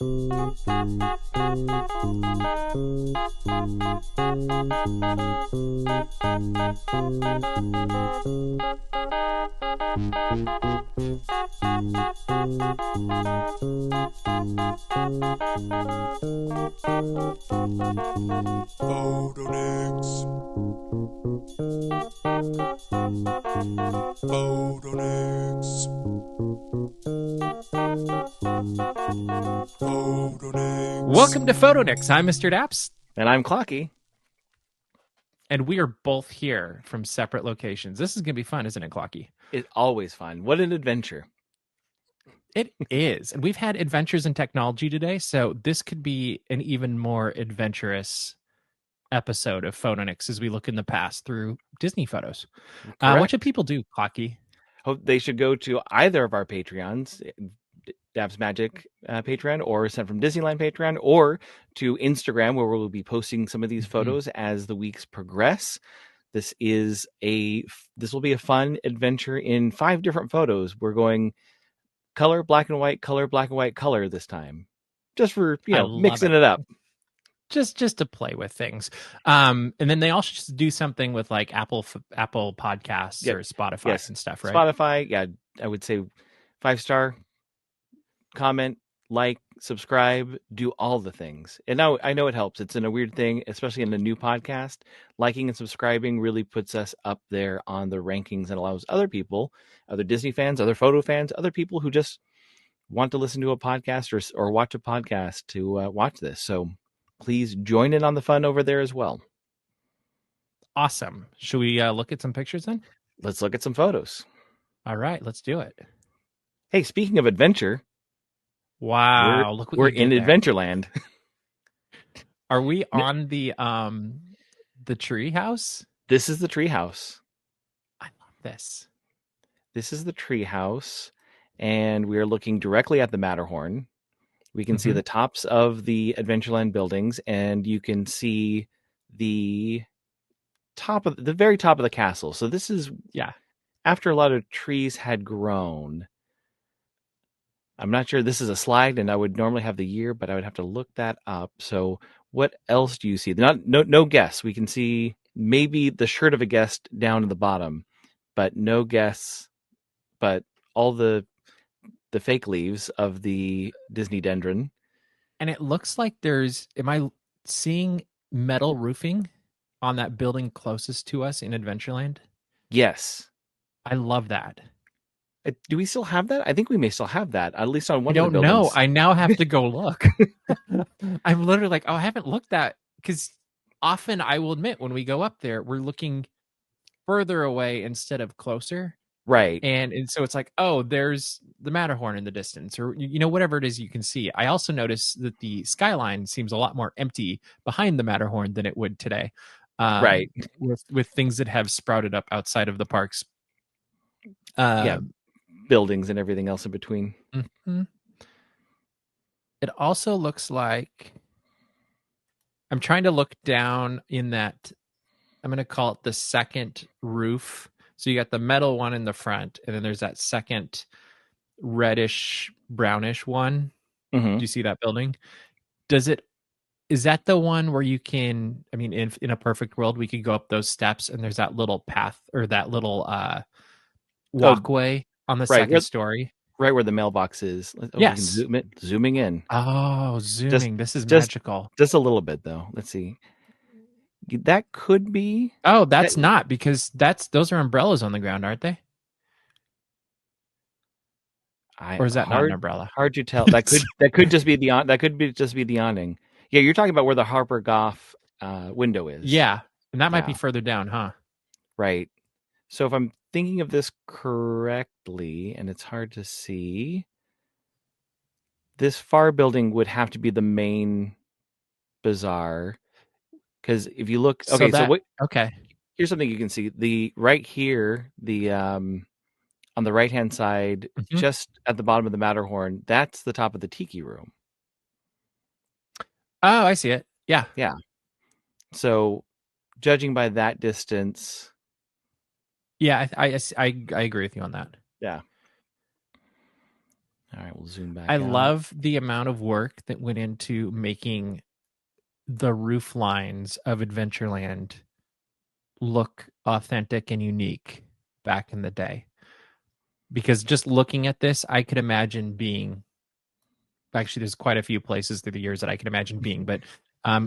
Photoniks. Photoniks. Photoniks. Welcome to Photoniks. I'm Mr. Daps. And I'm Clocky. And we are both here from separate locations. This is going to be fun, isn't it, Clocky? It's always fun. What an adventure. It is. And we've had adventures in technology today, so this could be an even more adventurous episode of Photoniks as we look in the past through Disney photos. What should people do, Clocky? Hope they should go to either of our Patreons, Dabs Magic Patreon, or Sent from Disneyland Patreon, or to Instagram, where we'll be posting some of these photos as the weeks progress. This will be a fun adventure in 5 different photos. We're going color, black and white, color, black and white, color this time, just for mixing it up. Just to play with things. And then they also just do something with like Apple Podcasts or Spotify and stuff, right? Spotify, I would say 5-star, comment, like, subscribe, do all the things. And now I know it helps. It's in a weird thing, especially in the new podcast. Liking and subscribing really puts us up there on the rankings and allows other people, other Disney fans, other photo fans, other people who just want to listen to a podcast or watch a podcast to watch this. So please join in on the fun over there as well. Awesome. Should we look at some pictures then? Let's look at some photos. All right, let's do it. Hey, speaking of adventure. Wow, look what we're in Adventureland. Are we on the treehouse? This is the treehouse. I love this. This is the treehouse, and we are looking directly at the Matterhorn. We can see the tops of the Adventureland buildings, and you can see the very top of the castle. So this is after a lot of trees had grown. I'm not sure this is a slide, and I would normally have the year, but I would have to look that up. So what else do you see? No guess. We can see maybe the shirt of a guest down at the bottom, but no guess. But all the fake leaves of the Disney dendron. And it looks like am I seeing metal roofing on that building closest to us in Adventureland? Yes. I love that. Do we still have that? I think we may still have that, at least on one of the buildings. I don't know. I now have to go look. I'm literally like, I haven't looked at, because often I will admit when we go up there, we're looking further away instead of closer. Right. And so it's like, oh, there's the Matterhorn in the distance, or, whatever it is you can see. I also noticed that the skyline seems a lot more empty behind the Matterhorn than it would today. Right. With things that have sprouted up outside of the parks. Buildings and everything else in between. Mm-hmm. It also looks like, I'm trying to look down in that, I'm going to call it the second roof. So you got the metal one in the front, and then there's that second reddish, brownish one. Mm-hmm. Do you see that building? Is that the one where you can, in a perfect world, we could go up those steps and there's that little path or that little walkway on the second story? Right where the mailbox is. Yes. Zooming in. Oh, zooming. This is magical. Just a little bit, though. Let's see. That could be. Oh, that's not, because those are umbrellas on the ground, aren't they? Or is that not an umbrella? Hard to tell. That could just be the awning. Yeah, you're talking about where the Harper Goff window is. Yeah, and that might be further down, huh? Right. So if I'm thinking of this correctly, and it's hard to see, this far building would have to be the main bazaar. Because if you look, here's something you can see. The right here, on the right hand side, just at the bottom of the Matterhorn, that's the top of the Tiki Room. Oh, I see it. Yeah. So, judging by that distance, yeah, I agree with you on that. Yeah. All right, we'll zoom back I out. love the amount of work that went into making the roof lines of Adventureland look authentic and unique back in the day. Because just looking at this, I could imagine being, actually there's quite a few places through the years that I can imagine being, but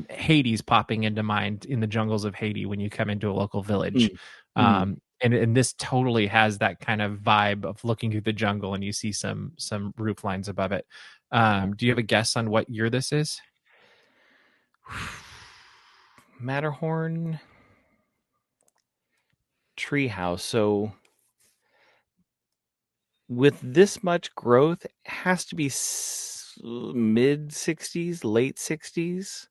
Hades popping into mind in the jungles of Haiti when you come into a local village. And this totally has that kind of vibe of looking through the jungle and you see some roof lines above it. Do you have a guess on what year this is? Matterhorn Treehouse. So with this much growth, it has to be mid 60s, late 60s.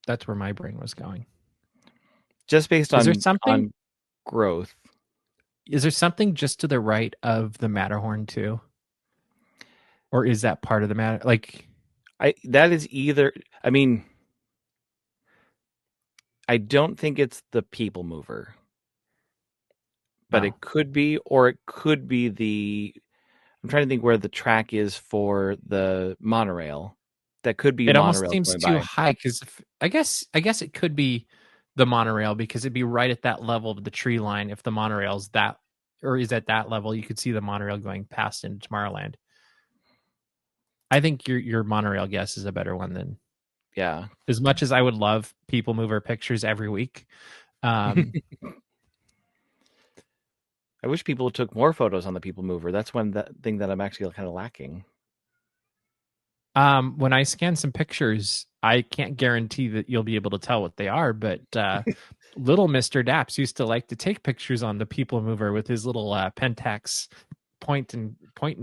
That's where my brain was going. Just based Is there on something growth. Is there something just to the right of the Matterhorn too? Or is that part of the Matter? Like, that is either, I mean, I don't think it's the people mover. But no. it could be, or it could be I'm trying to think where the track is for the monorail. That could be It almost monorail seems going too by. high because I guess it could be the monorail because it'd be right at that level of the tree line. If the monorail's that, or is at that level, you could see the monorail going past into Tomorrowland. I think your monorail guess is a better one than, Yeah. as much as I would love people mover pictures every week. I wish people took more photos on the people mover. That's one thing that I'm actually kind of lacking. When I scan some pictures, I can't guarantee that you'll be able to tell what they are, but little Mr. Daps used to like to take pictures on the people mover with his little Pentax point and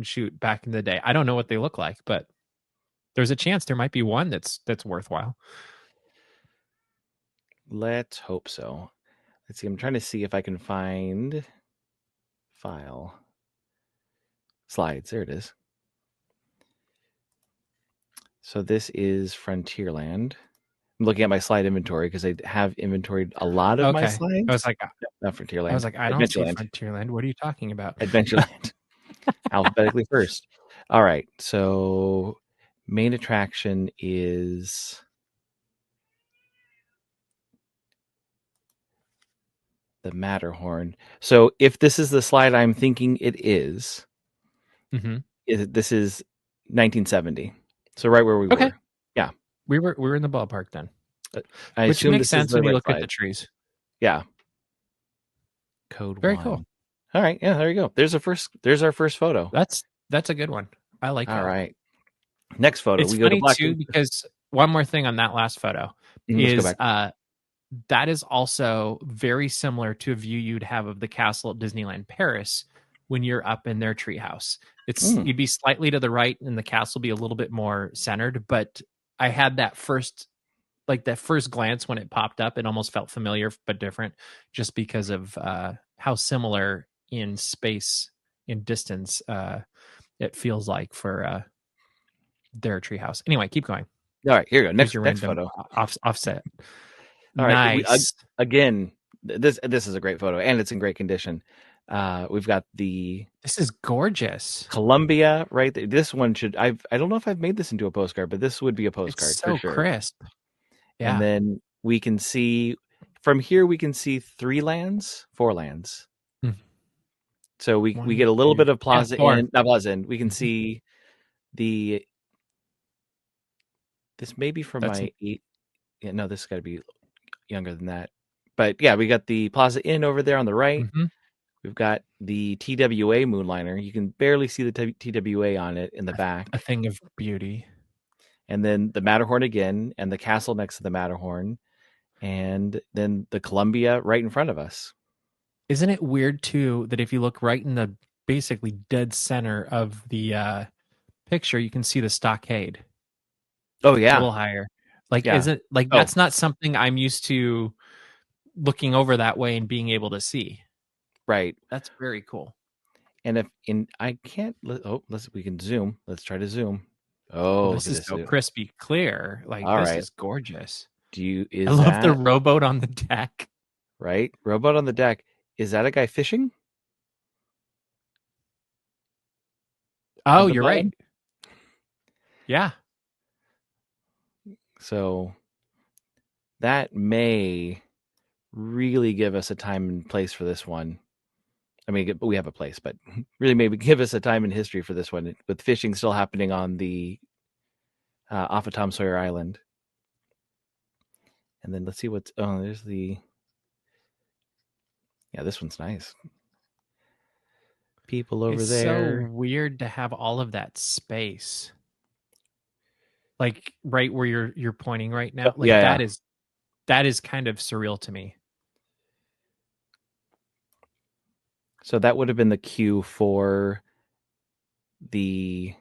shoot back in the day. I don't know what they look like, but there's a chance there might be one that's worthwhile. Let's hope so. Let's see. I'm trying to see if I can find file slides. There it is. So this is Frontierland. I'm looking at my slide inventory because I have inventoried a lot of my slides. I was like, not Frontierland. I was like, I don't see Frontierland. What are you talking about? Adventureland. Alphabetically first. All right. So main attraction is the Matterhorn. So if this is the slide I'm thinking it is, this is 1970. So right where we were. Yeah. We were in the ballpark then. Which makes sense when you look at the trees. Yeah. Code Very 1. cool. All right. Yeah, there you go. There's our first photo. That's a good one. I like that. All right. Next photo. It's we funny go to too because one more thing on that last photo is that is also very similar to a view you'd have of the castle at Disneyland Paris when you're up in their treehouse. You'd be slightly to the right and the castle be a little bit more centered, but I had that first glance when it popped up, it almost felt familiar but different just because of how similar in space, in distance, it feels like for their treehouse. Anyway, keep going. All right, here you go. Next photo. Offset. All nice. Right. Again, this is a great photo and it's in great condition. We've got this is gorgeous. Columbia right there. This one I don't know if I've made this into a postcard, but this would be a postcard. It's so for sure. Crisp. Yeah. And then we can see from here, we can see 4 lands. So we get a little bit of Plaza Inn. Not Plaza Inn. We can see this may be from my 8. Yeah, no, this has got to be younger than that. But yeah, we got the Plaza Inn over there on the right. We've got the TWA Moonliner. You can barely see the TWA on it in the back. A thing of beauty. And then the Matterhorn again, and the castle next to the Matterhorn, and then the Columbia right in front of us. Isn't it weird too that if you look right in the basically dead center of the picture, you can see the stockade? Oh yeah, a little higher. Is it like that's not something I'm used to looking over that way and being able to see? Right. That's very cool. And I can't. We can zoom. Let's try to zoom. This is so crispy clear. This is gorgeous. I love the rowboat on the deck. Right, rowboat on the deck. Is that a guy fishing? Oh, the you're bottom. right. Yeah. So that may really give us a time and place for this one. I mean, we have a place, but really maybe give us a time in history for this one, with fishing still happening on the off of Tom Sawyer Island. And then let's see what's. Oh, there's the. Yeah, this one's nice. People over It's there. so weird to have all of that space. Like right where you're pointing right now. Like Yeah, that is kind of surreal to me. So that would have been the cue for the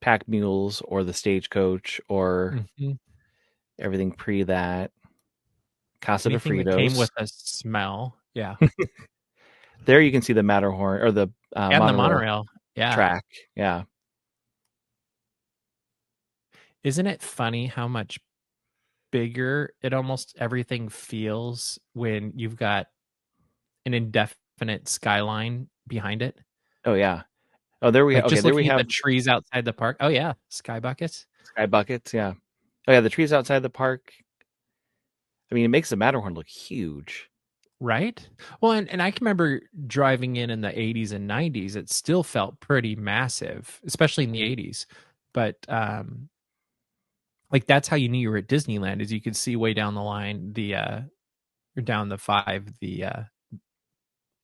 pack mules or the stagecoach or everything pre that. Casa de Anything that Fritos. came with a smell. Yeah. There you can see the Matterhorn or the And the monorail. Yeah. track. Yeah. Isn't it funny how much bigger it almost everything feels when you've got an indefinite skyline behind it? Oh yeah. Oh, there we Like have. Okay, just there we looking at have the trees outside the park. Oh yeah, sky buckets. sky buckets. Yeah. Oh yeah, the trees outside the park. I mean, it makes the Matterhorn look huge. Right? Well, and I can remember driving in the 80s and 90s. It still felt pretty massive, especially in the 80s. But like that's how you knew you were at Disneyland, is you could see way down the line or down the 5 the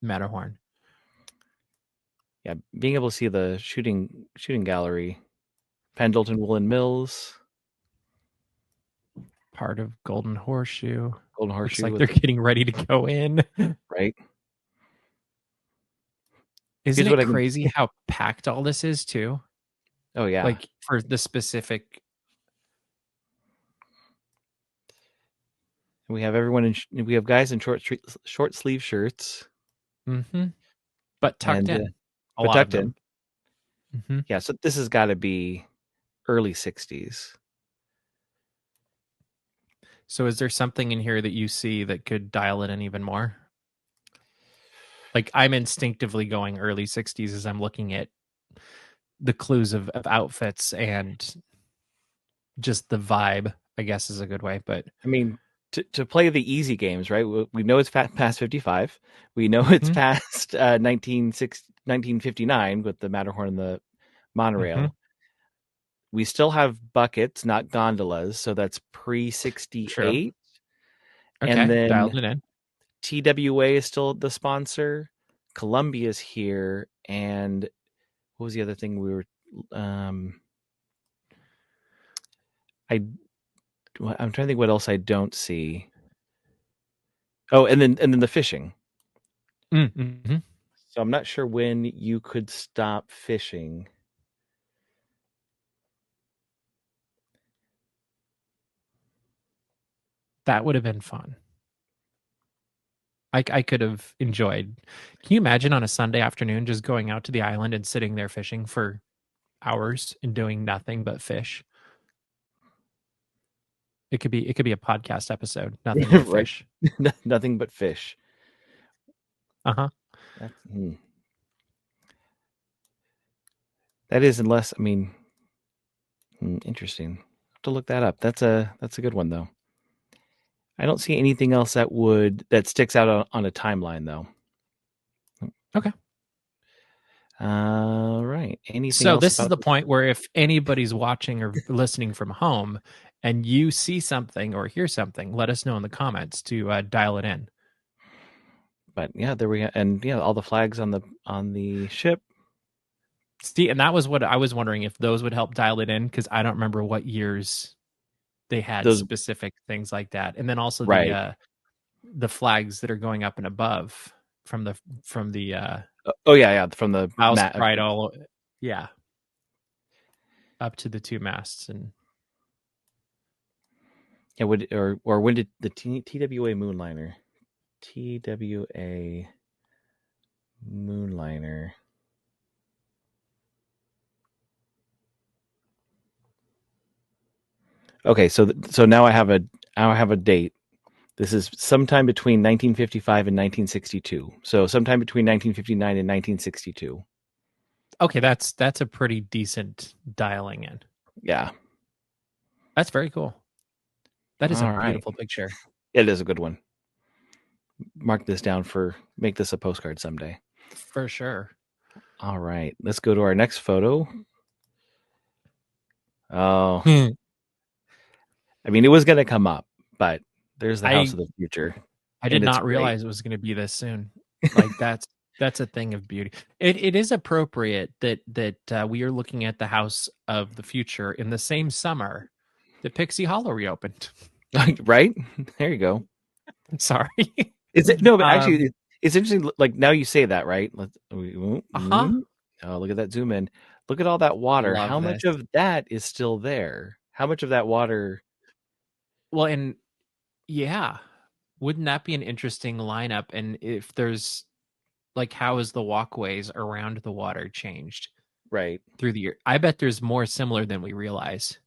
Matterhorn. Yeah, being able to see the shooting gallery, Pendleton Woolen Mills, part of Golden Horseshoe. Golden Horseshoe. Looks like they're getting ready to go in. Right. Isn't it crazy how packed all this is too? Oh yeah. Like for the specific. We have everyone we have guys in short sleeve shirts. Mm-hmm. But tucked in. But tucked in. Mm-hmm. Yeah, so this has got to be early 60s. So is there something in here that you see that could dial it in even more? Like I'm instinctively going early 60s as I'm looking at the clues of outfits and just the vibe, I guess is a good way. But I mean, to play the easy games, right? We know it's past 55. We know it's past 1959 with the Matterhorn and the monorail. Mm-hmm. We still have buckets, not gondolas, so that's pre-68. Okay, and then dialed it in. TWA is still the sponsor. Columbia is here, and what was the other thing we were? I'm trying to think what else I don't see. Oh, and then the fishing. Mm-hmm. So I'm not sure when you could stop fishing. That would have been fun. I could have enjoyed. Can you imagine on a Sunday afternoon just going out to the island and sitting there fishing for hours and doing nothing but fish? It could be a podcast episode. Nothing but Right. fish. Nothing but fish. Uh-huh. That is, unless, I mean, interesting. Have to look that up. That's a good one though. I don't see anything else that sticks out on a timeline though. Okay. All right. Anything so else? This is the point where if anybody's watching or listening from home and you see something or hear something, let us know in the comments to dial it in. But yeah, there we go. And yeah, all the flags on the ship. See, and that was what I was wondering if those would help dial it in, because I don't remember what years they had specific things like that. And then also the flags that are going up and above from the from the mouse right all up to the two masts. And yeah, or when did the TWA Moonliner Okay, so now I have a date. This is sometime between 1955 and 1962. So sometime between 1959 and 1962. Okay, that's a pretty decent dialing in. Yeah. That's very cool. That is a All right. beautiful picture. It is a good one. Mark this down make this a postcard someday. For sure. All right. Let's go to our next photo. Oh, I mean, it was going to come up, but there's the house of the future. I did and it's not realize it was going to be this soon. Like that's a thing of beauty. It is appropriate that we are looking at the house of the future in the same summer that Pixie Hollow reopened. Right? There you go. Sorry. Is it no? But actually, it's interesting. Like now you say that, right? Uh-huh. Oh, look at that zoom in. Look at all that water. Love How much this. of that is still there? How much of that water? Well, and yeah, wouldn't that be an interesting lineup? And if there's like, how is the walkways around the water changed Right. through the year? I bet there's more similar than we realize.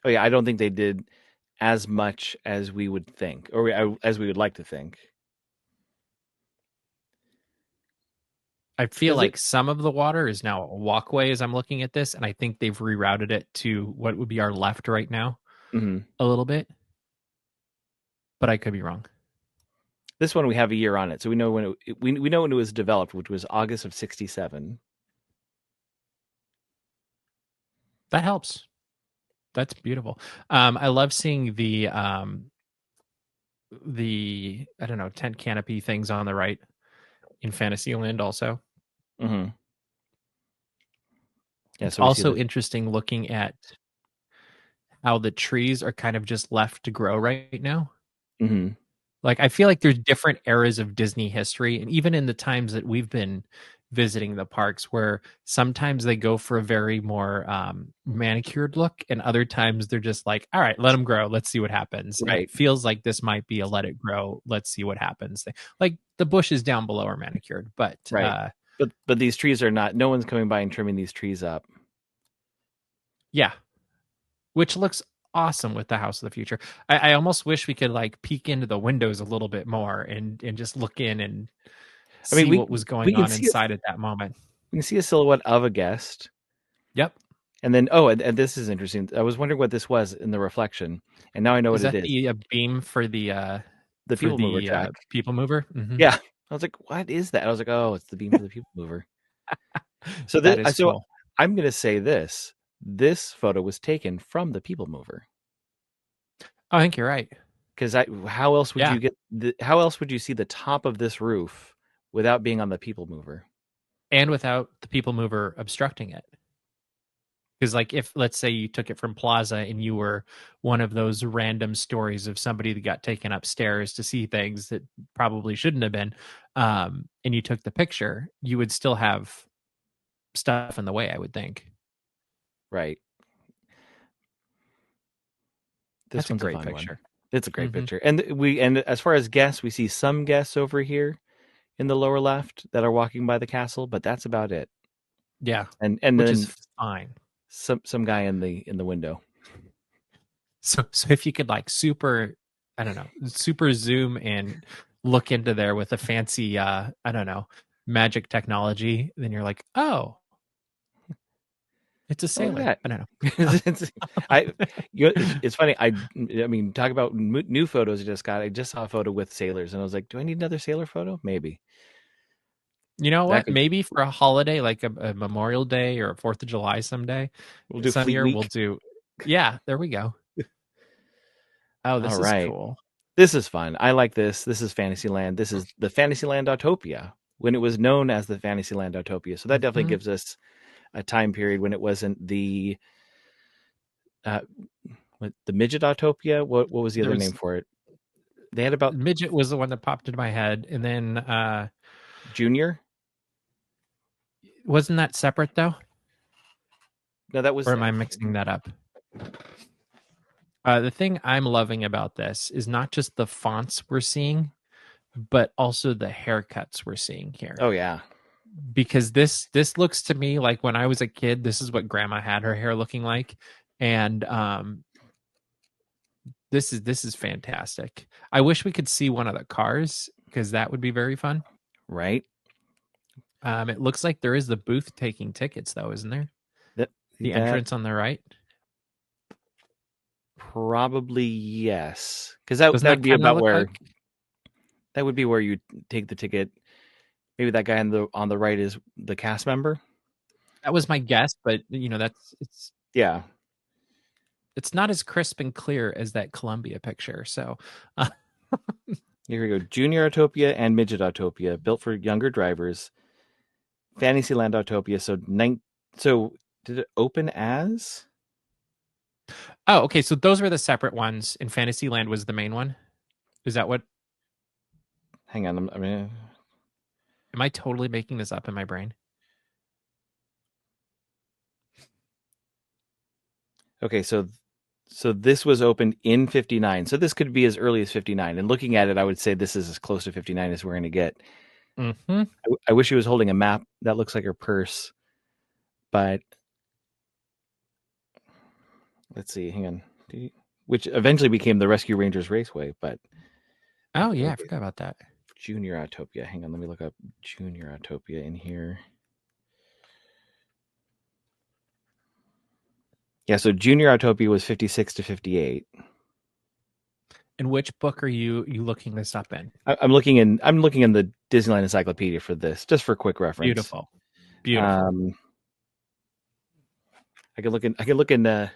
Oh yeah, I don't think they did as much as we would think, or as we would like to think. I feel like some of the water is now a walkway as I'm looking at this, and I think they've rerouted it to what would be our left right now a little bit. But I could be wrong. This one we have a year on it, so we know when we know when it was developed, which was August of '67. That helps. That's beautiful. I love seeing the I don't know, tent canopy things on the right in Fantasyland also. Mm-hmm. Yeah, It's so also interesting looking at how the trees are kind of just left to grow right now. Mm-hmm. Like, I feel like there's different eras of Disney history, and even in the times that we've been visiting the parks, where sometimes they go for a very more manicured look, and other times they're just like, all right, let them grow, let's see what happens. Right. And it feels like this might be a let it grow, let's see what happens. Like the bushes down below are manicured, but right. But these trees are not. No one's coming by and trimming these trees up. Yeah, which looks awesome with the house of the future. I almost wish we could like peek into the windows a little bit more and just look in and see what was going on inside at that moment. We can see a silhouette of a guest. Yep. And then, and this is interesting. I was wondering what this was in the reflection, and now I know what it is. Is that the beam for the people mover track? People mover? Mm-hmm. Yeah. I was like, what is that? I was like, oh, it's the beam for the people mover. So cool. I'm going to say this. This photo was taken from the people mover. I think you're right. Because how else would you how else would you see the top of this roof without being on the people mover? And without the people mover obstructing it. Because like if let's say you took it from Plaza and you were one of those random stories of somebody that got taken upstairs to see things that probably shouldn't have been, and you took the picture, you would still have stuff in the way, I would think. Right. That's a great picture. It's a great picture. And as far as guests, we see some guests over here in the lower left that are walking by the castle, but that's about it. Yeah. And which then is fine. Some guy in the window. So if you could like super zoom and look into there with a fancy magic technology, then you're like, oh, it's a sailor. Yeah. I don't know. It's funny. I mean, talk about new photos I just got. I just saw a photo with sailors, and I was like, do I need another sailor photo? Maybe. You know what? Maybe for a holiday like a Memorial Day or a 4th of July someday. We'll do Fleet Week. We'll do. Yeah, there we go. Oh, this is cool. This is fun. I like this. This is Fantasyland. This is the Fantasyland Autotopia when it was known as the Fantasyland Autotopia. So that definitely gives us a time period when it wasn't the midget Autotopia. What was the other name for it? They had about midget was the one that popped into my head, and then Junior. Wasn't that separate though? No, that was. Or am I mixing that up? The thing I'm loving about this is not just the fonts we're seeing, but also the haircuts we're seeing here. Oh yeah, because this looks to me like when I was a kid, this is what Grandma had her hair looking like, and this is fantastic. I wish we could see one of the cars because that would be very fun. Right. It looks like there is the booth taking tickets, though, isn't there? The That entrance on the right. probably yes, because that Doesn't would that be kind of about look where like? that would be where you take the ticket. Maybe that guy on the right is the cast member. That was my guess, but Yeah. it's not as crisp and clear as that Columbia picture. So, Here we go. Junior Autotopia and Midget Autotopia, built for younger drivers. Fantasyland Autotopia. So did it open as? oh, okay. So those were the separate ones, and Fantasyland was the main one. Is that what? Hang on. Am I totally making this up in my brain? Okay, so this was opened in 59. So this could be as early as 59. And looking at it, I would say this is as close to 59 as we're going to get. Mm-hmm. I wish he was holding a map. That looks like her purse. But let's see. Hang on. Which eventually became the Rescue Rangers Raceway. But Oh, yeah. I forgot about that. Junior Autotopia. Hang on. Let me look up Junior Autotopia in here. Yeah, so Junior Autotopia was 56 to 58. And which book are you looking this up in? I'm looking in the Disneyland Encyclopedia for this, just for quick reference. Beautiful. I could look in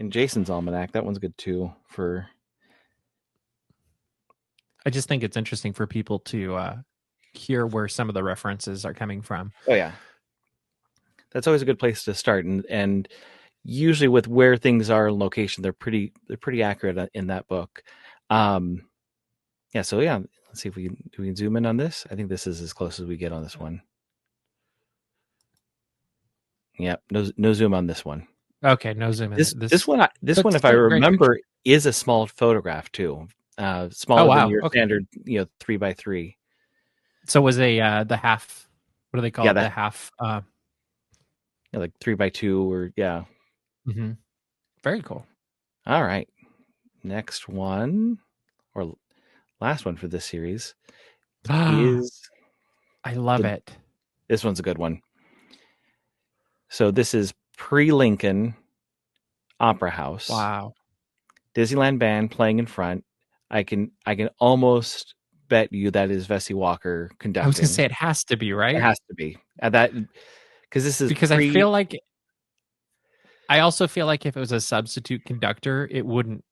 Jason's almanac. That one's good too. I just think it's interesting for people to hear where some of the references are coming from. Oh yeah, that's always a good place to start, and usually with where things are in location, they're pretty accurate in that book. Yeah. So yeah, let's see if we can zoom in on this. I think this is as close as we get on this one. Yep. No zoom on this one. Okay, no zoom in. This one, if I remember, is a small photograph too. Smaller than your standard, 3x3. So was the half? What do they call it? The half. Like 3x2 or yeah. Mm-hmm. Very cool. All right, next one or last one for this series is. I love it. This one's a good one. So this is pre-Lincoln Opera House. Wow. Disneyland band playing in front. I can almost bet you that is Vesey Walker conducting. I was gonna say it has to be, right? It has to be that because this is because I feel like. I also feel like if it was a substitute conductor, it wouldn't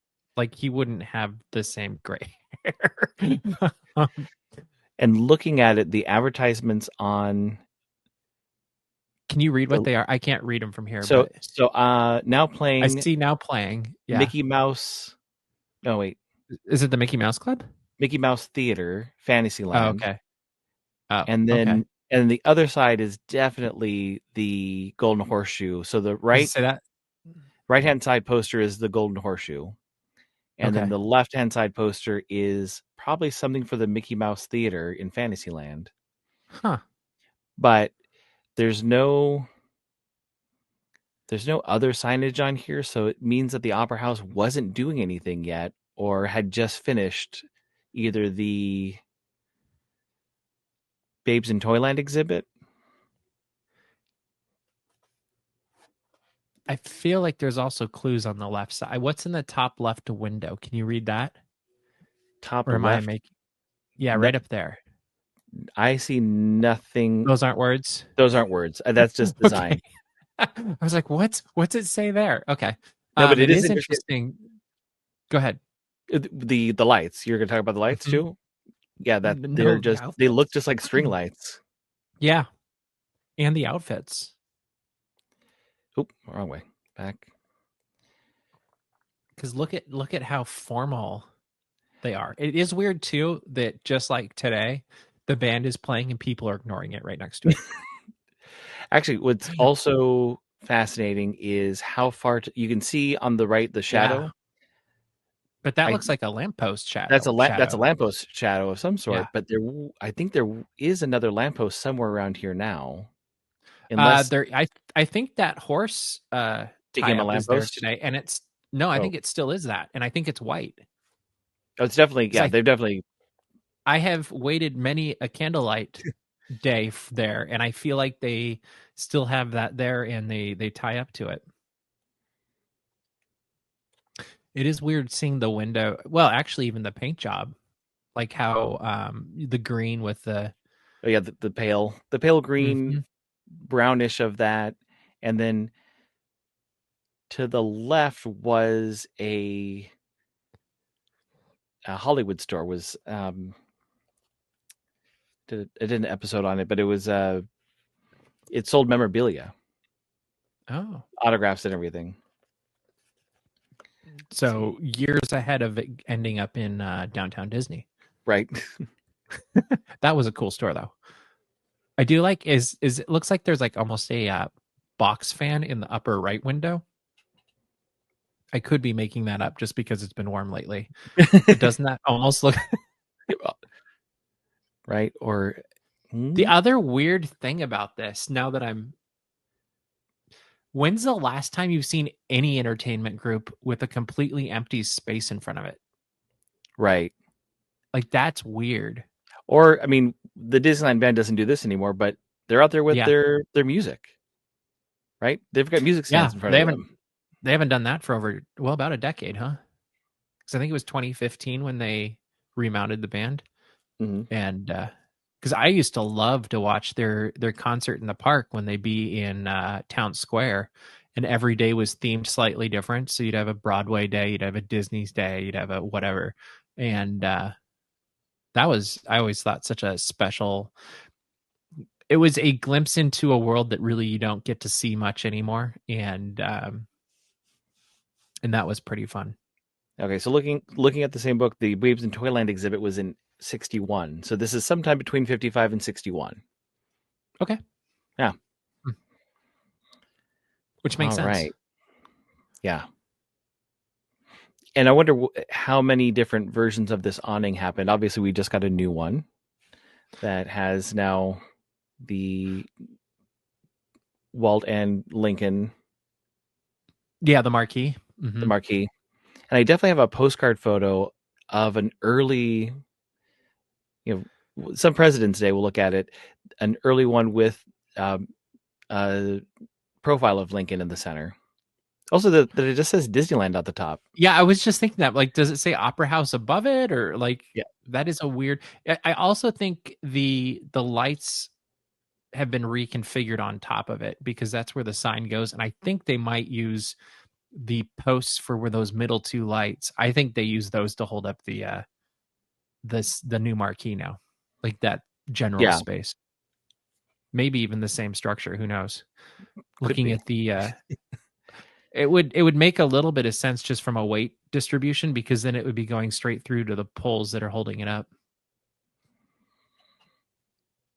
he wouldn't have the same gray hair. And looking at it, the advertisements on. Can you read what they are? I can't read them from here. So now playing. I see now playing. Yeah. Mickey Mouse. No, wait. Is it the Mickey Mouse Club? Mickey Mouse Theater, Fantasyland. Oh, okay. Oh, and then and the other side is definitely the Golden Horseshoe. So the right-hand side poster is the Golden Horseshoe. And then the left-hand side poster is probably something for the Mickey Mouse Theater in Fantasyland. Huh. But there's no other signage on here, so it means that the Opera House wasn't doing anything yet or had just finished either the Babes in Toyland exhibit. I feel like there's also clues on the left side. What's in the top left window? Can you read that? Top left? Yeah, right up there. I see nothing. Those aren't words? Those aren't words. That's just design. I was like, what's it say there? Okay. No, but it is interesting. Go ahead. The lights. You're going to talk about the lights too? Yeah, they look just like string lights. Yeah. And the outfits. Oop, wrong way. Back. Because look at how formal they are. It is weird too that just like today, the band is playing and people are ignoring it right next to it. Actually, what's also fascinating is how far you can see on the right the shadow. Yeah. But that looks like a lamppost shadow. That's a lamppost shadow of some sort. Yeah. But I think there is another lamppost somewhere around here now. Unless I think that horse became a lamppost today, and I think it still is that, and I think it's white. Oh, it's definitely they've definitely. I have waited many a candlelight day there, and I feel like they still have that there, and they tie up to it. It is weird seeing the window. Well, actually, even the paint job, like how the green with the Oh yeah, the pale green, brownish of that, and then to the left was a Hollywood store. Was I did an episode on it, but it was it sold memorabilia, autographs and everything. So years ahead of it ending up in downtown Disney. Right. That was a cool store, though. I do like is it looks like there's like almost a box fan in the upper right window. I could be making that up just because it's been warm lately. But doesn't that almost look right? Or the other weird thing about this, now that when's the last time you've seen any entertainment group with a completely empty space in front of it? Right. Like, that's weird. Or, I mean, the Disneyland band doesn't do this anymore, but they're out there with their music, right? They've got music stands in front of them. They haven't done that for about a decade, huh? Because I think it was 2015 when they remounted the band. Mm-hmm. And because I used to love to watch their concert in the park when they'd be in Town Square, and every day was themed slightly different. So you'd have a Broadway day, you'd have a Disney's day, you'd have a whatever. And that was, I always thought, such a special, it was a glimpse into a world that really you don't get to see much anymore. And that was pretty fun. Okay, so looking at the same book, the Babes in Toyland exhibit was in 61. So this is sometime between 55 and 61. Okay. Yeah. Which makes sense. Right. Yeah. And I wonder how many different versions of this awning happened. Obviously, we just got a new one that has now the Walt and Lincoln. Yeah, the marquee. Mm-hmm. The marquee. And I definitely have a postcard photo of an early, some President's Day, we'll look at it, an early one with a profile of Lincoln in the center. Also, that it just says Disneyland at the top. Yeah, I was just thinking that. Like, does it say Opera House above it, or like? Yeah, that is a weird. I also think the lights have been reconfigured on top of it because that's where the sign goes, and I think they might use the posts for where those middle two lights. I think they use those to hold up the new marquee now, like that general space. Maybe even the same structure. Who knows? Looking at the. It would make a little bit of sense just from a weight distribution, because then it would be going straight through to the poles that are holding it up.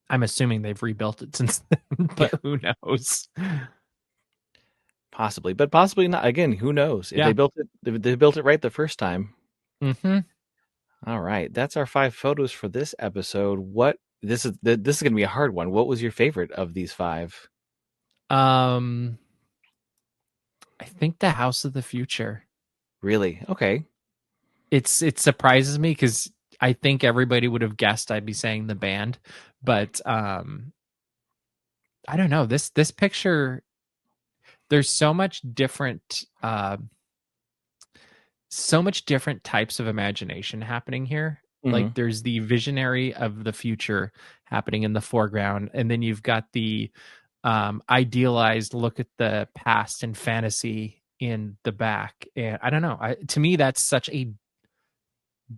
I'm assuming they've rebuilt it since then, but who knows? Possibly, but possibly not. Again, who knows? If they built it right the first time. Mm-hmm. All right, that's our 5 photos for this episode. This is going to be a hard one. What was your favorite of these 5? I think the House of the Future. Really? Okay. It surprises me because I think everybody would have guessed I'd be saying the band, but I don't know. This picture, there's so much different types of imagination happening here. Mm-hmm. Like, there's the visionary of the future happening in the foreground, and then you've got the idealized look at the past and fantasy in the back. And I don't know, to me that's such a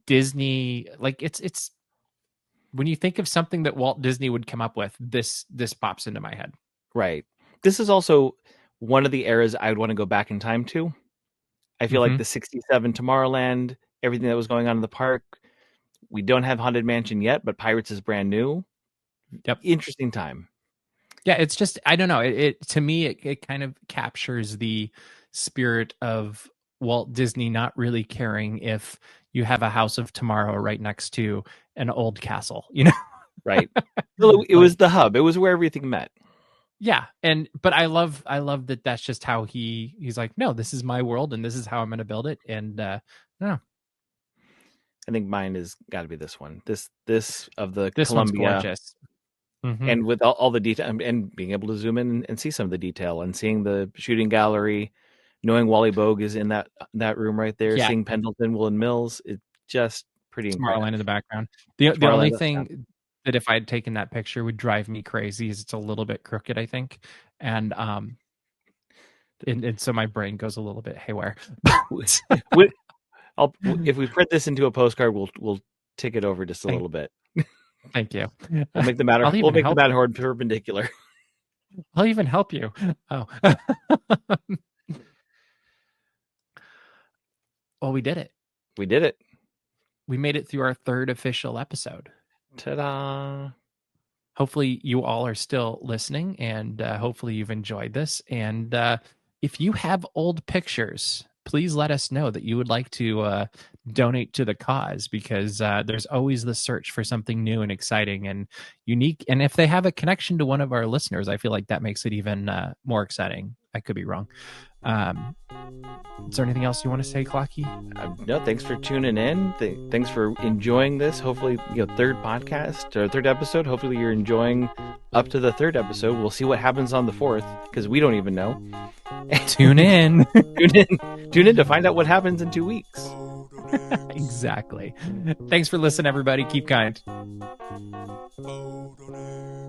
Disney, like, it's when you think of something that Walt Disney would come up with, this pops into my head. Right. This is also one of the eras I would want to go back in time to. I feel like the 67 Tomorrowland, everything that was going on in the park. We don't have Haunted Mansion yet, but Pirates is brand new. Yep. Interesting time. Yeah, it's just, I don't know. It to me, it kind of captures the spirit of Walt Disney not really caring if you have a House of Tomorrow right next to an old castle, Right. It was the hub. It was where everything met. Yeah, but I love that that's just how he's like, no, this is my world and this is how I'm going to build it. And no. I think mine has got to be this one. This of the this Columbia. One's gorgeous. Mhm. And with all the detail and being able to zoom in and see some of the detail and seeing the shooting gallery, knowing Wally Bogue is in that room right there, Yeah. seeing Pendleton, Will and Mills, it's just pretty incredible. Tomorrowland in the background. The only Tomorrowland, thing that if I had taken that picture would drive me crazy is it's a little bit crooked, I think. And so my brain goes a little bit haywire. If we print this into a postcard, we'll tick it over just a little bit. Thank you. We'll make the Matterhorn perpendicular. I'll even help you. Oh. Well, we did it. We did it. We made it through our 3rd official episode. Ta-da. Hopefully you all are still listening, and hopefully you've enjoyed this. And if you have old pictures, please let us know that you would like to donate to the cause, because there's always the search for something new and exciting and unique. And if they have a connection to one of our listeners, I feel like that makes it even more exciting. I could be wrong. Is there anything else you want to say, Clocky? No, thanks for tuning in. Thanks for enjoying this. Hopefully, 3rd podcast or 3rd episode. Hopefully, you're enjoying up to the 3rd episode. We'll see what happens on the 4th, because we don't even know. Tune in. Tune in to find out what happens in 2 weeks. Exactly. Thanks for listening, everybody. Keep kind. Photoniks.